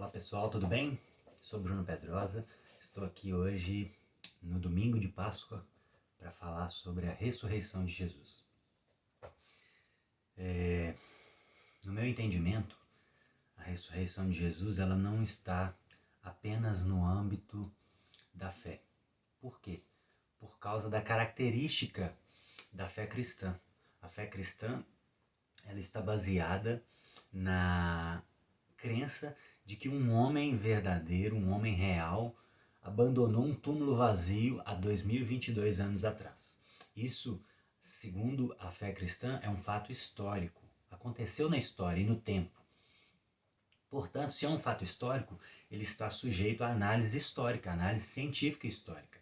Fala pessoal, tudo bem? Sou Bruno Pedrosa, estou aqui hoje no domingo de Páscoa para falar sobre a ressurreição de Jesus. No meu entendimento, a ressurreição de Jesus ela não está apenas no âmbito da fé. Por quê? Por causa da característica da fé cristã. A fé cristã ela está baseada na crença de que um homem verdadeiro, um homem real, abandonou um túmulo vazio há 2022 anos atrás. Isso, segundo a fé cristã, é um fato histórico. Aconteceu na história e no tempo. Portanto, se é um fato histórico, ele está sujeito à análise histórica, à análise científica histórica.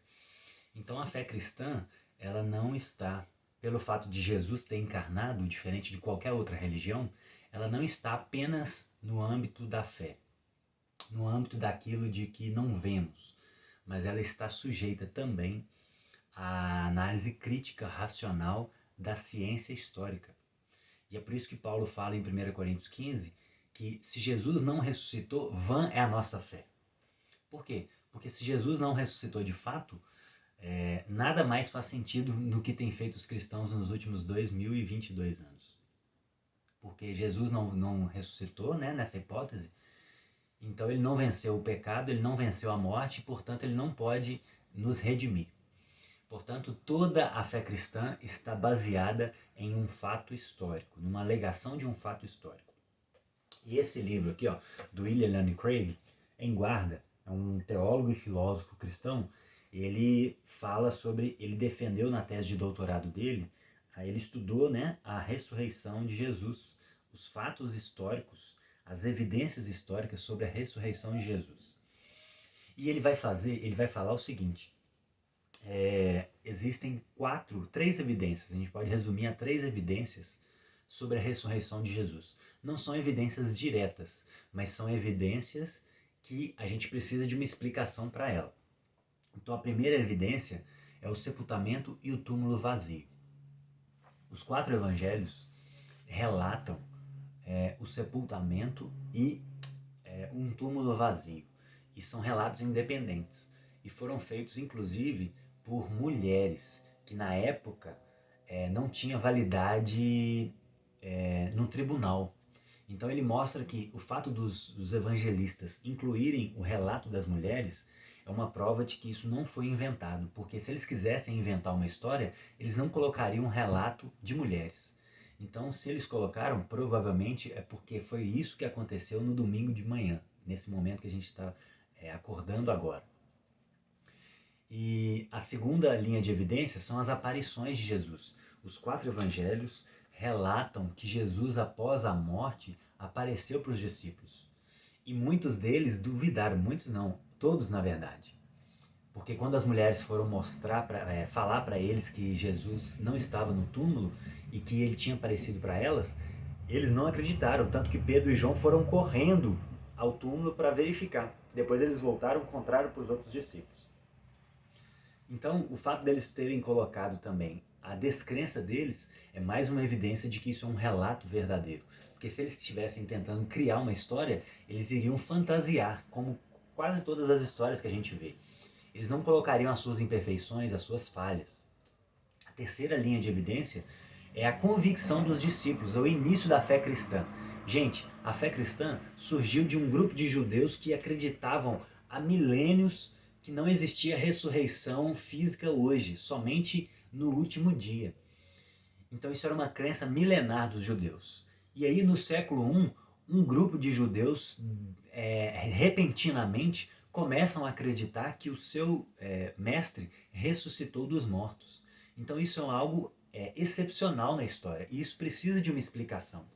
Então a fé cristã, ela não está, pelo fato de Jesus ter encarnado, diferente de qualquer outra religião, ela não está apenas no âmbito da fé, no âmbito daquilo de que não vemos, mas ela está sujeita também à análise crítica racional da ciência histórica. E é por isso que Paulo fala em 1 Coríntios 15 que se Jesus não ressuscitou, vã é a nossa fé. Por quê? Porque se Jesus não ressuscitou de fato, nada mais faz sentido do que tem feito os cristãos nos últimos 2022 anos. Porque Jesus não ressuscitou, né, nessa hipótese, então ele não venceu o pecado, ele não venceu a morte, portanto ele não pode nos redimir. Portanto, toda a fé cristã está baseada em um fato histórico, numa alegação de um fato histórico. E esse livro aqui, ó, do William Lane Craig, Em Guarda, é um teólogo e filósofo cristão. Ele fala sobre, ele defendeu na tese de doutorado dele, ele estudou, né, a ressurreição de Jesus, os fatos históricos, as evidências históricas sobre a ressurreição de Jesus. E ele vai falar o seguinte, existem três evidências, a gente pode resumir a 3 evidências sobre a ressurreição de Jesus. Não são evidências diretas, mas são evidências que a gente precisa de uma explicação para ela. Então a primeira evidência é o sepultamento e o túmulo vazio. Os 4 evangelhos relatam o sepultamento e um túmulo vazio. E são relatos independentes. E foram feitos inclusive por mulheres, que na época não tinha validade no tribunal. Então ele mostra que o fato dos evangelistas incluírem o relato das mulheres é uma prova de que isso não foi inventado, porque se eles quisessem inventar uma história, eles não colocariam um relato de mulheres. Então, se eles colocaram, provavelmente é porque foi isso que aconteceu no domingo de manhã, nesse momento que a gente está acordando agora. E a segunda linha de evidência são as aparições de Jesus. Os 4 evangelhos relatam que Jesus, após a morte, apareceu para os discípulos. E muitos deles duvidaram, muitos não, todos na verdade. Porque quando as mulheres foram falar para eles que Jesus não estava no túmulo e que ele tinha aparecido para elas, eles não acreditaram, tanto que Pedro e João foram correndo ao túmulo para verificar. Depois eles voltaram, contaram para os outros discípulos. Então, o fato deles terem colocado também a descrença deles é mais uma evidência de que isso é um relato verdadeiro. Porque se eles estivessem tentando criar uma história, eles iriam fantasiar, como quase todas as histórias que a gente vê. Eles não colocariam as suas imperfeições, as suas falhas. A terceira linha de evidência é a convicção dos discípulos, é o início da fé cristã. Gente, a fé cristã surgiu de um grupo de judeus que acreditavam há milênios que não existia ressurreição física hoje, somente no último dia. Então isso era uma crença milenar dos judeus. E aí no século I, um grupo de judeus repentinamente começam a acreditar que o seu mestre ressuscitou dos mortos. Então isso é algo excepcional na história, e isso precisa de uma explicação.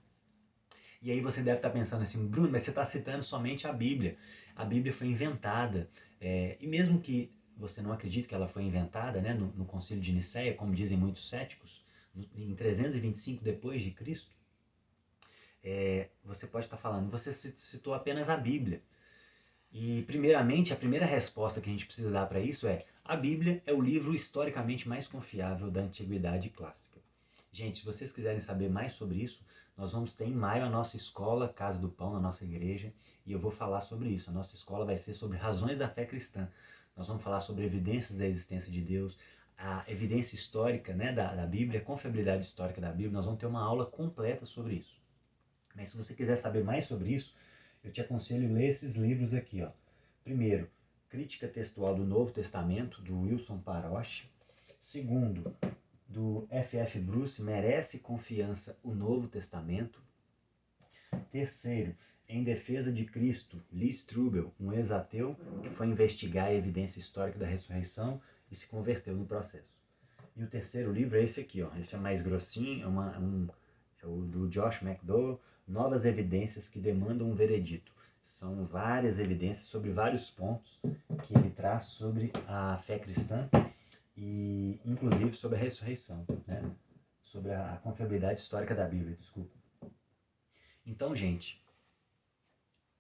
E aí você deve estar pensando assim, Bruno, mas você está citando somente a Bíblia. A Bíblia foi inventada, e mesmo que você não acredite que ela foi inventada, né, no Concílio de Nicéia, como dizem muitos céticos, em 325 depois de Cristo, você pode estar falando, você citou apenas a Bíblia. E primeiramente, a primeira resposta que a gente precisa dar para isso é: a Bíblia é o livro historicamente mais confiável da Antiguidade Clássica. Gente, se vocês quiserem saber mais sobre isso, nós vamos ter em maio a nossa escola Casa do Pão, na nossa igreja, e eu vou falar sobre isso. A nossa escola vai ser sobre razões da fé cristã. Nós vamos falar sobre evidências da existência de Deus, a evidência histórica, né, da Bíblia, a confiabilidade histórica da Bíblia. Nós vamos ter uma aula completa sobre isso. Mas se você quiser saber mais sobre isso, eu te aconselho a ler esses livros aqui, ó. Primeiro, Crítica Textual do Novo Testamento, do Wilson Paroche. Segundo, do F.F. Bruce, Merece Confiança, o Novo Testamento. Terceiro, Em Defesa de Cristo, Lee Strobel, um ex-ateu que foi investigar a evidência histórica da ressurreição e se converteu no processo. E o terceiro livro é esse aqui, ó. Esse é mais grossinho, é o do Josh McDowell, Novas Evidências que Demandam um Veredito. São várias evidências sobre vários pontos que ele traz sobre a fé cristã e inclusive sobre a ressurreição, né? Sobre a confiabilidade histórica da Bíblia, desculpa. Então, gente,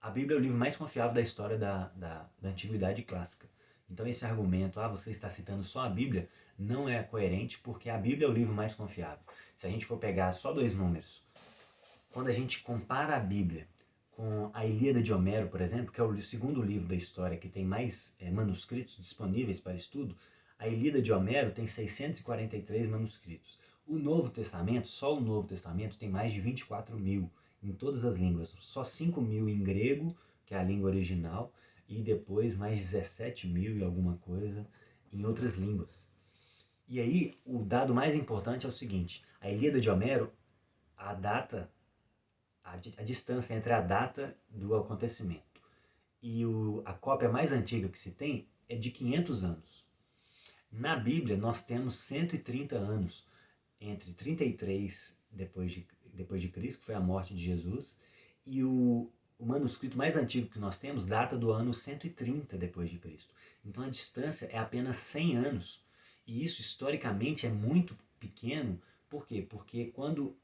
a Bíblia é o livro mais confiável da história da Antiguidade Clássica. Então esse argumento, você está citando só a Bíblia, não é coerente, porque a Bíblia é o livro mais confiável. Se a gente for pegar só 2 números, quando a gente compara a Bíblia com a Ilíada de Homero, por exemplo, que é o segundo livro da história que tem mais manuscritos disponíveis para estudo, a Ilíada de Homero tem 643 manuscritos. O Novo Testamento, só o Novo Testamento, tem mais de 24 mil em todas as línguas. Só 5 mil em grego, que é a língua original, e depois mais 17 mil e alguma coisa em outras línguas. E aí, o dado mais importante é o seguinte: a Ilíada de Homero, a distância entre a data do acontecimento e a cópia mais antiga que se tem é de 500 anos. Na Bíblia, nós temos 130 anos, entre 33 depois de Cristo, que foi a morte de Jesus, e o manuscrito mais antigo que nós temos data do ano 130 depois de Cristo. Então a distância é apenas 100 anos. E isso historicamente é muito pequeno. Por quê? Porque quando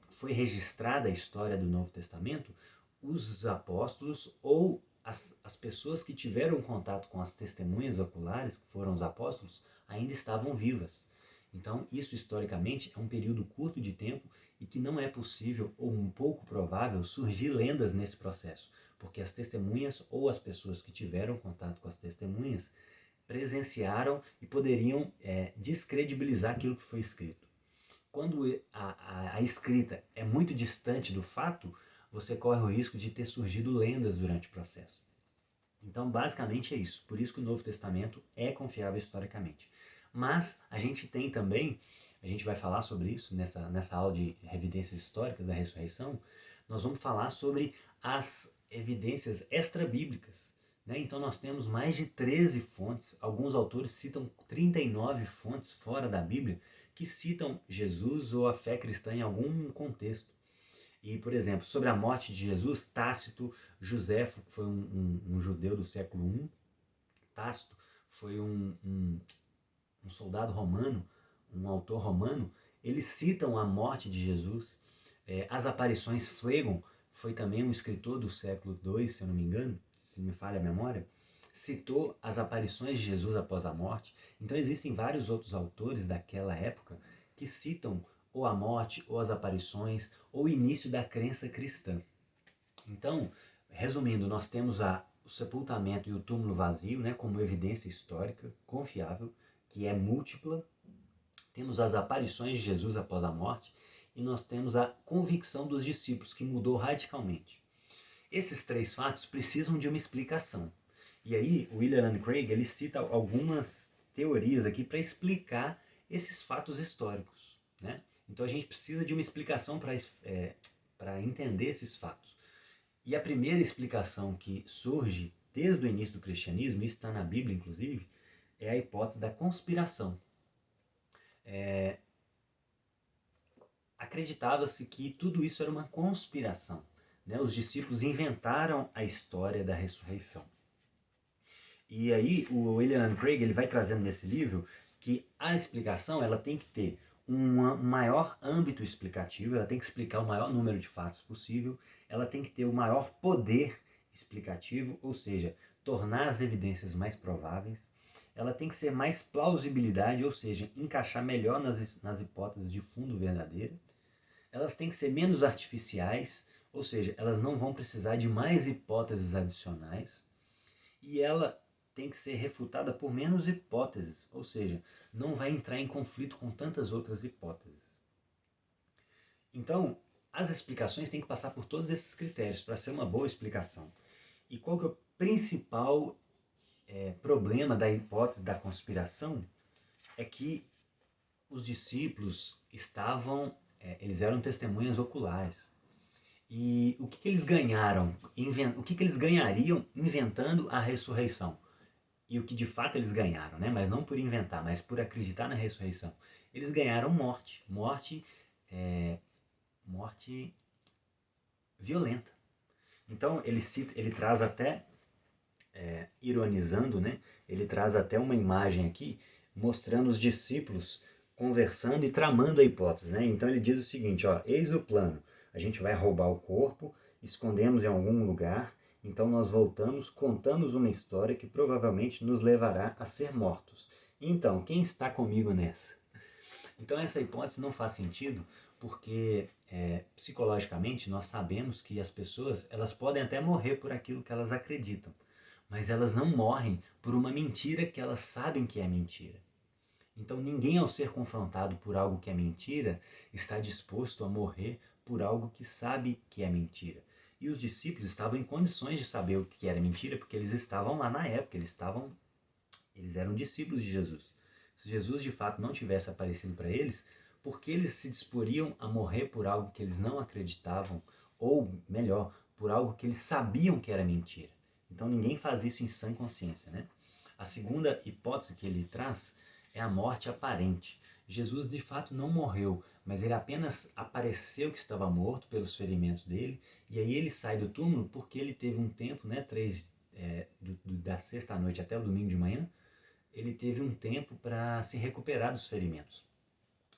foi registrada a história do Novo Testamento, os apóstolos ou as pessoas que tiveram contato com as testemunhas oculares, que foram os apóstolos, ainda estavam vivas. Então, isso historicamente é um período curto de tempo e que não é possível ou um pouco provável surgir lendas nesse processo, porque as testemunhas ou as pessoas que tiveram contato com as testemunhas presenciaram e poderiam descredibilizar aquilo que foi escrito. Quando a escrita é muito distante do fato, você corre o risco de ter surgido lendas durante o processo. Então, basicamente é isso. Por isso que o Novo Testamento é confiável historicamente. Mas a gente tem também, a gente vai falar sobre isso nessa aula de evidências históricas da ressurreição, nós vamos falar sobre as evidências extrabíblicas. Né? Então nós temos mais de 13 fontes, alguns autores citam 39 fontes fora da Bíblia, que citam Jesus ou a fé cristã em algum contexto. E, por exemplo, sobre a morte de Jesus, Tácito, Joséfo, que foi um judeu do século I, Tácito foi um soldado romano, um autor romano, eles citam a morte de Jesus. As aparições, Flegon foi também um escritor do século II, se eu não me engano, se me falha a memória, citou as aparições de Jesus após a morte. Então existem vários outros autores daquela época que citam ou a morte, ou as aparições, ou o início da crença cristã. Então, resumindo, nós temos o sepultamento e o túmulo vazio, né, como evidência histórica confiável, que é múltipla. Temos as aparições de Jesus após a morte, e nós temos a convicção dos discípulos, que mudou radicalmente. Esses 3 fatos precisam de uma explicação. E aí, o William Lane Craig ele cita algumas teorias aqui para explicar esses fatos históricos. Né? Então a gente precisa de uma explicação para entender esses fatos. E a primeira explicação que surge desde o início do cristianismo, isso está na Bíblia inclusive, é a hipótese da conspiração. Acreditava-se que tudo isso era uma conspiração. Né? Os discípulos inventaram a história da ressurreição. E aí o William Craig ele vai trazendo nesse livro que a explicação ela tem que ter um maior âmbito explicativo, ela tem que explicar o maior número de fatos possível, ela tem que ter o maior poder explicativo, ou seja, tornar as evidências mais prováveis, ela tem que ser mais plausibilidade, ou seja, encaixar melhor nas hipóteses de fundo verdadeira, elas têm que ser menos artificiais, ou seja, elas não vão precisar de mais hipóteses adicionais, e ela tem que ser refutada por menos hipóteses, ou seja, não vai entrar em conflito com tantas outras hipóteses. Então, as explicações têm que passar por todos esses critérios para ser uma boa explicação. E qual que é o principal problema da hipótese da conspiração? É que os discípulos eles eram testemunhas oculares. E o que eles ganharam? O que eles ganhariam inventando a ressurreição? E o que de fato eles ganharam, né? Mas não por inventar, mas por acreditar na ressurreição. Eles ganharam morte. Morte violenta. Então ele traz até, ironizando, né? Ele traz até uma imagem aqui mostrando os discípulos conversando e tramando a hipótese, né? Então ele diz o seguinte, ó, eis o plano, a gente vai roubar o corpo, escondemos em algum lugar, então nós voltamos, contamos uma história que provavelmente nos levará a ser mortos. Então, quem está comigo nessa? Então essa hipótese não faz sentido porque psicologicamente nós sabemos que as pessoas elas podem até morrer por aquilo que elas acreditam, mas elas não morrem por uma mentira que elas sabem que é mentira. Então ninguém ao ser confrontado por algo que é mentira está disposto a morrer por algo que sabe que é mentira. E os discípulos estavam em condições de saber o que era mentira porque eles estavam lá na época, eles eram discípulos de Jesus. Se Jesus de fato não tivesse aparecido para eles, por que eles se disporiam a morrer por algo que eles não acreditavam, ou melhor, por algo que eles sabiam que era mentira? Então ninguém faz isso em sã consciência, né? A segunda hipótese que ele traz é a morte aparente. Jesus de fato não morreu, mas ele apenas apareceu que estava morto pelos ferimentos dele, e aí ele sai do túmulo porque ele teve um tempo, né, da sexta à noite até o domingo de manhã, ele teve um tempo para se recuperar dos ferimentos.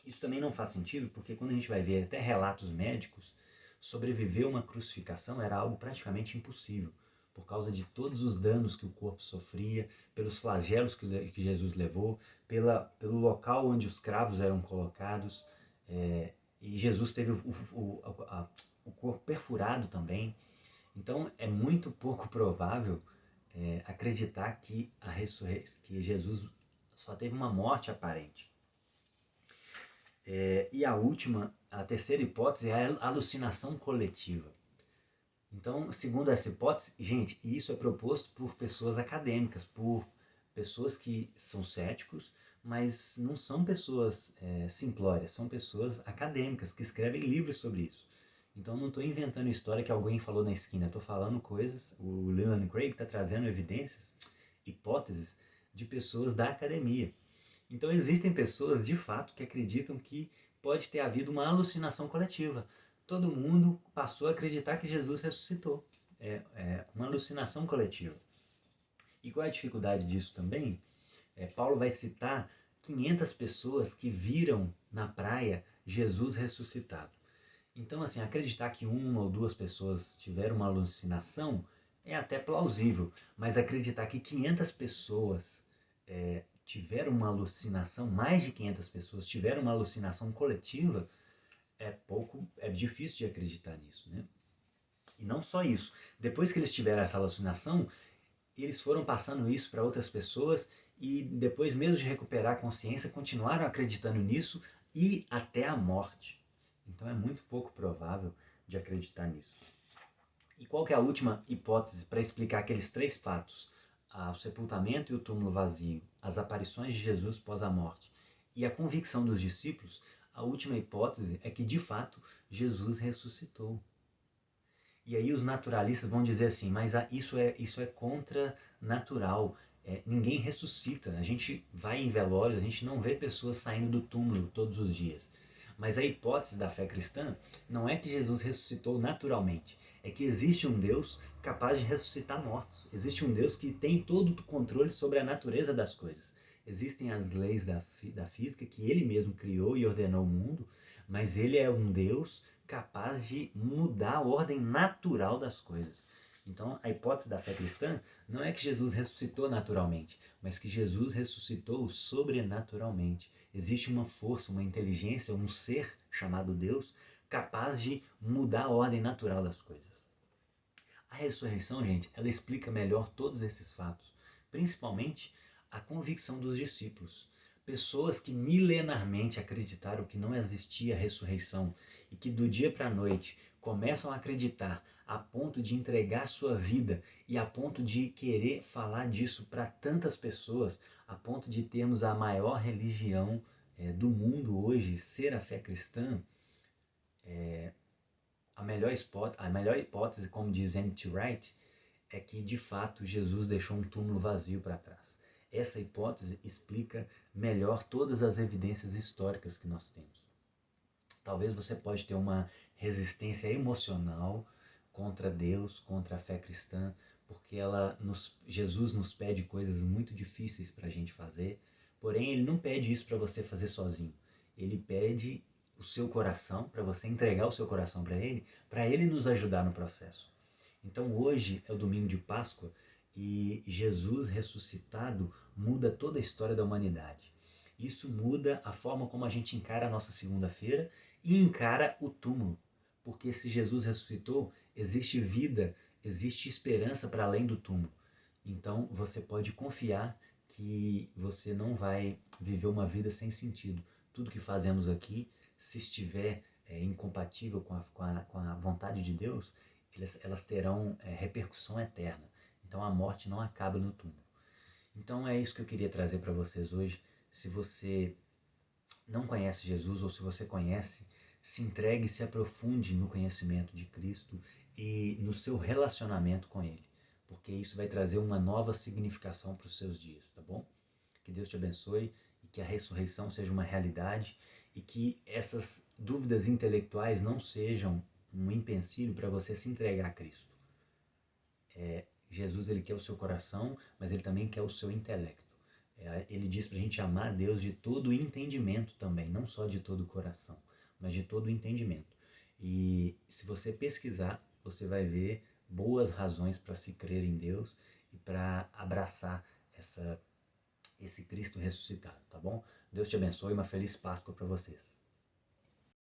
Isso também não faz sentido, porque quando a gente vai ver até relatos médicos, sobreviver a uma crucificação era algo praticamente impossível, por causa de todos os danos que o corpo sofria, pelos flagelos que Jesus levou, pelo local onde os cravos eram colocados, e Jesus teve o corpo perfurado também. Então é muito pouco provável acreditar que que Jesus só teve uma morte aparente. E a terceira hipótese é a alucinação coletiva. Então, segundo essa hipótese, gente, isso é proposto por pessoas acadêmicas, por pessoas que são céticos, mas não são pessoas simplórias, são pessoas acadêmicas que escrevem livros sobre isso. Então não estou inventando história que alguém falou na esquina, estou falando coisas, o Leland Craig está trazendo evidências, hipóteses de pessoas da academia. Então existem pessoas de fato que acreditam que pode ter havido uma alucinação coletiva. Todo mundo passou a acreditar que Jesus ressuscitou. É uma alucinação coletiva. E qual é a dificuldade disso também? Paulo vai citar 500 pessoas que viram na praia Jesus ressuscitado. Então, assim, acreditar que uma ou duas pessoas tiveram uma alucinação é até plausível, mas acreditar que 500 pessoas tiveram uma alucinação, mais de 500 pessoas tiveram uma alucinação coletiva, é difícil de acreditar nisso, né? E não só isso, depois que eles tiveram essa alucinação, eles foram passando isso para outras pessoas e depois mesmo de recuperar a consciência, continuaram acreditando nisso e até a morte. Então é muito pouco provável de acreditar nisso. E qual que é a última hipótese para explicar aqueles três fatos? O sepultamento e o túmulo vazio, as aparições de Jesus pós a morte e a convicção dos discípulos. A última hipótese é que de fato Jesus ressuscitou. E aí os naturalistas vão dizer assim, mas isso é contra-natural, ninguém ressuscita, a gente vai em velórios, a gente não vê pessoas saindo do túmulo todos os dias. Mas a hipótese da fé cristã não é que Jesus ressuscitou naturalmente, é que existe um Deus capaz de ressuscitar mortos, existe um Deus que tem todo o controle sobre a natureza das coisas. Existem as leis da física que ele mesmo criou e ordenou o mundo, mas ele é um Deus capaz de mudar a ordem natural das coisas. Então, a hipótese da fé cristã não é que Jesus ressuscitou naturalmente, mas que Jesus ressuscitou sobrenaturalmente. Existe uma força, uma inteligência, um ser chamado Deus capaz de mudar a ordem natural das coisas. A ressurreição, gente, ela explica melhor todos esses fatos, principalmente a convicção dos discípulos. Pessoas que milenarmente acreditaram que não existia ressurreição e que do dia para a noite começam a acreditar a ponto de entregar sua vida e a ponto de querer falar disso para tantas pessoas, a ponto de termos a maior religião do mundo hoje, ser a fé cristã. A melhor hipótese, como diz N.T. Wright, é que de fato Jesus deixou um túmulo vazio para trás. Essa hipótese explica melhor todas as evidências históricas que nós temos. Talvez você pode ter uma resistência emocional contra Deus, contra a fé cristã, porque Jesus nos pede coisas muito difíceis para a gente fazer, porém Ele não pede isso para você fazer sozinho. Ele pede o seu coração, para você entregar o seu coração para Ele nos ajudar no processo. Então hoje é o domingo de Páscoa e Jesus ressuscitado muda toda a história da humanidade. Isso muda a forma como a gente encara a nossa segunda-feira e encara o túmulo. Porque se Jesus ressuscitou, existe vida, existe esperança para além do túmulo. Então você pode confiar que você não vai viver uma vida sem sentido. Tudo que fazemos aqui, se estiver incompatível com a vontade de Deus, elas terão repercussão eterna. Então a morte não acaba no túmulo. Então é isso que eu queria trazer para vocês hoje. Se você não conhece Jesus ou se você conhece, se entregue e se aprofunde no conhecimento de Cristo e no seu relacionamento com Ele, porque isso vai trazer uma nova significação para os seus dias, tá bom? Que Deus te abençoe e que a ressurreição seja uma realidade e que essas dúvidas intelectuais não sejam um empecilho para você se entregar a Cristo. Jesus, ele quer o seu coração, mas ele também quer o seu intelecto. Ele diz para a gente amar a Deus de todo o entendimento também, não só de todo o coração, mas de todo o entendimento. E se você pesquisar, você vai ver boas razões para se crer em Deus e para abraçar esse Cristo ressuscitado, tá bom? Deus te abençoe e uma feliz Páscoa para vocês.